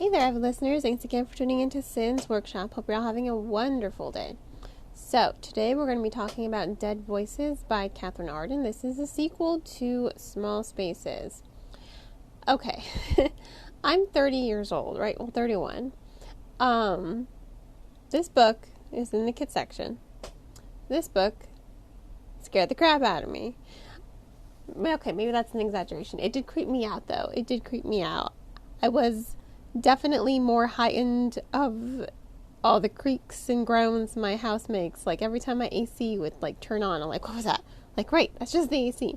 Hey there, avid listeners. Thanks again for tuning into Sin's Workshop. Hope you're all having a wonderful day. So, today we're going to be talking about Dead Voices by Katherine Arden. This is a sequel to Small Spaces. Okay, I'm 30 years old, right? Well, 31. This book is in the kids section. This book scared the crap out of me. Okay, maybe that's an exaggeration. It did creep me out, though. It did creep me out. I was definitely more heightened of all the creaks and groans my house makes. Like, every time my AC would, turn on, I'm like, what was that? Like, right, that's just the AC.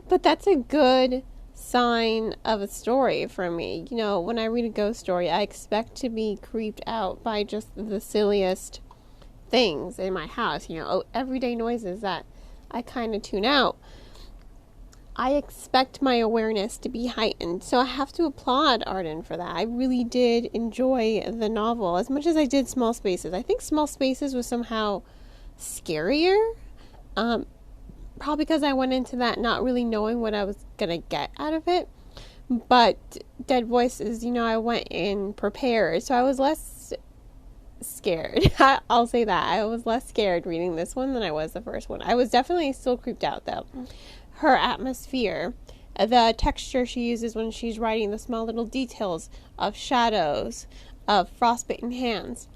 But that's a good sign of a story for me. You know, when I read a ghost story, I expect to be creeped out by just the silliest things in my house. You know, everyday noises that I kind of tune out. I expect my awareness to be heightened, so I have to applaud Arden for that. I really did enjoy the novel as much as I did Small Spaces. I think Small Spaces was somehow scarier, probably because I went into that not really knowing what I was going to get out of it. But Dead Voices, I went in prepared, so I was less scared. I'll say that. I was less scared reading this one than I was the first one. I was definitely still creeped out, though. Her atmosphere, the texture she uses when she's writing, the small little details of shadows, of frostbitten hands.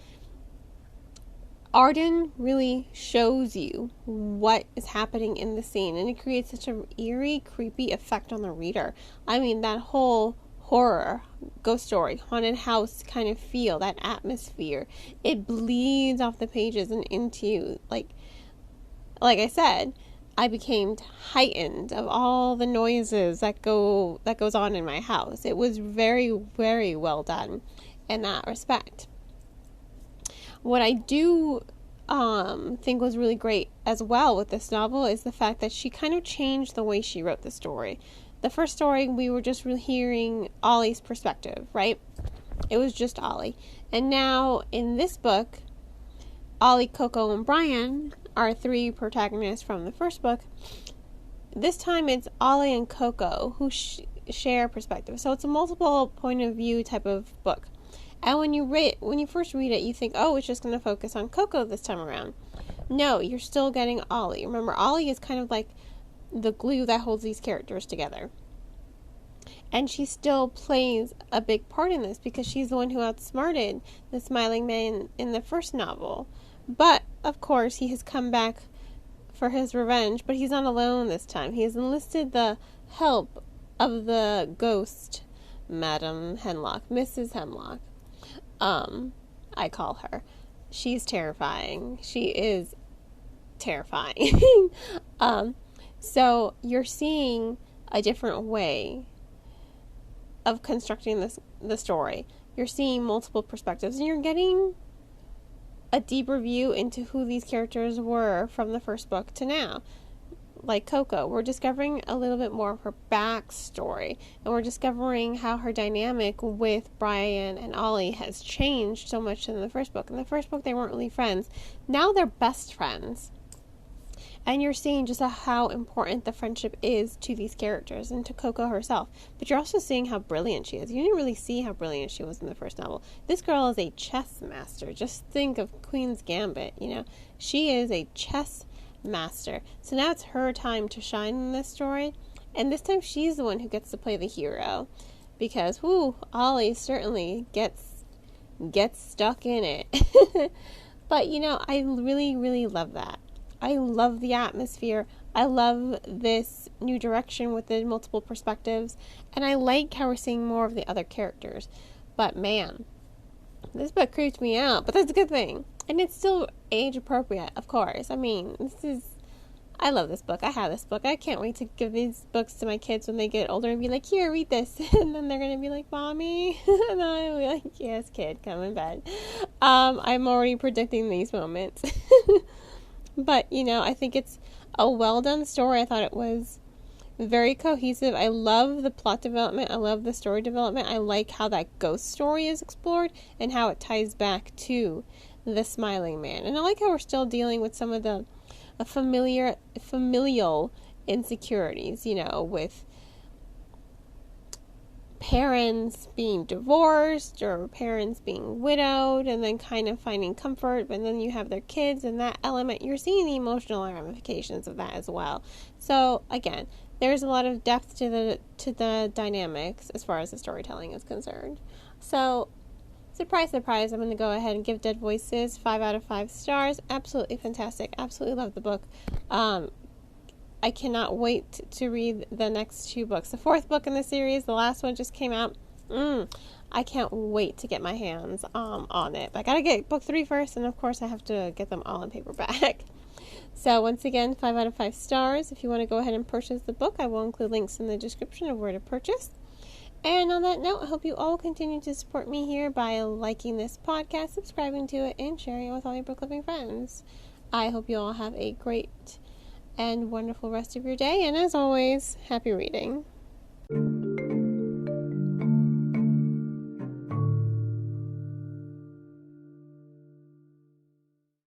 Arden really shows you what is happening in the scene, and it creates such an eerie, creepy effect on the reader. I mean, that whole horror, ghost story, haunted house kind of feel, that atmosphere, it bleeds off the pages and into you. Like I said, I became heightened of all the noises that goes on in my house. It was very, very well done in that respect. What I do think was really great as well with this novel is the fact that she kind of changed the way she wrote the story. The first story, we were just really hearing Ollie's perspective, right? It was just Ollie. And now in this book, Ollie, Coco, and Brian are three protagonists from the first book. This time it's Ollie and Coco who share perspective. So it's a multiple point of view type of book. And when you first read it, you think, oh, it's just going to focus on Coco this time around. No, you're still getting Ollie. Remember, Ollie is kind of like the glue that holds these characters together. And she still plays a big part in this because she's the one who outsmarted the Smiling Man in the first novel. But, of course, he has come back for his revenge, but he's not alone this time. He has enlisted the help of the ghost, Madam Hemlock, Mrs. Hemlock. I call her. She's terrifying. She is terrifying. So you're seeing a different way of constructing the story. You're seeing multiple perspectives, and you're getting a deeper view into who these characters were from the first book to now. Like Coco, we're discovering a little bit more of her backstory, and we're discovering how her dynamic with Brian and Ollie has changed so much in the first book. In the first book, they weren't really friends. Now they're best friends. And you're seeing just how important the friendship is to these characters and to Coco herself. But you're also seeing how brilliant she is. You didn't really see how brilliant she was in the first novel. This girl is a chess master. Just think of Queen's Gambit, She is a chess master. So now it's her time to shine in this story. And this time she's the one who gets to play the hero. Because, Ollie certainly gets stuck in it. But, I really, really love that. I love the atmosphere. I love this new direction with the multiple perspectives. And I like how we're seeing more of the other characters. But man, this book creeped me out. But that's a good thing. And it's still age appropriate, of course. I mean, I love this book. I have this book. I can't wait to give these books to my kids when they get older and be like, here, read this. And then they're going to be like, Mommy. And then I'll be like, yes, kid, come in bed. I'm already predicting these moments. But, I think it's a well-done story. I thought it was very cohesive. I love the plot development. I love the story development. I like how that ghost story is explored and how it ties back to the Smiling Man. And I like how we're still dealing with some of the familial insecurities, with parents being divorced or parents being widowed and then kind of finding comfort, but then you have their kids and that element, you're seeing the emotional ramifications of that as well. So again, there's a lot of depth to the dynamics as far as the storytelling is concerned. So surprise, surprise, I'm going to go ahead and give Dead Voices 5 out of 5 stars. Absolutely fantastic. Absolutely love the book. I cannot wait to read the next 2 books. The 4th book in the series, the last one just came out. I can't wait to get my hands on it. But I got to get book 3 first, and of course I have to get them all in paperback. So once again, 5 out of 5 stars. If you want to go ahead and purchase the book, I will include links in the description of where to purchase. And on that note, I hope you all continue to support me here by liking this podcast, subscribing to it, and sharing it with all your book loving friends. I hope you all have a great and wonderful rest of your day, and as always, happy reading.